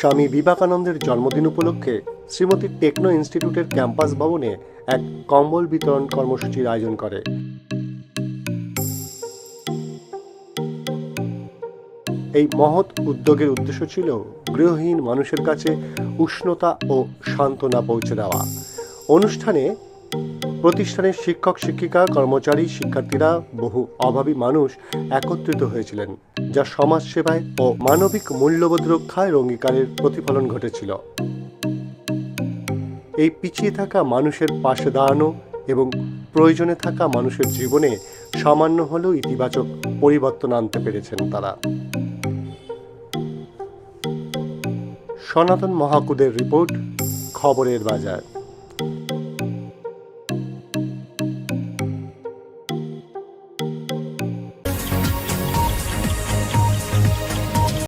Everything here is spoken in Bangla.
স্বামী বিবেকানন্দের জন্মদিন উপলক্ষে শ্রীমতী টেকনো ইনস্টিটিউটের ক্যাম্পাস ভবনে এক কম্বল বিতরণ কর্মসূচির আয়োজন করে। এই মহৎ উদ্যোগের উদ্দেশ্য ছিল গৃহহীন মানুষের কাছে উষ্ণতা ও সান্ত্বনা পৌঁছে দেওয়া। অনুষ্ঠানে প্রতিষ্ঠানের শিক্ষক শিক্ষিকা কর্মচারী শিক্ষার্থীরা বহু অভাবী মানুষ একত্রিত হয়েছিলেন, যা সমাজ সেবায় ও মানবিক মূল্যবোধ রক্ষায় অঙ্গীকারের প্রতিফলন ঘটেছিল। এই পিছিয়ে থাকা মানুষের পাশে দাঁড়ানো এবং প্রয়োজনে থাকা মানুষের জীবনে সামান্য হলেও ইতিবাচক পরিবর্তন আনতে পেরেছেন তারা। সনাতন মহাকুদের রিপোর্ট, খবরের বাজার।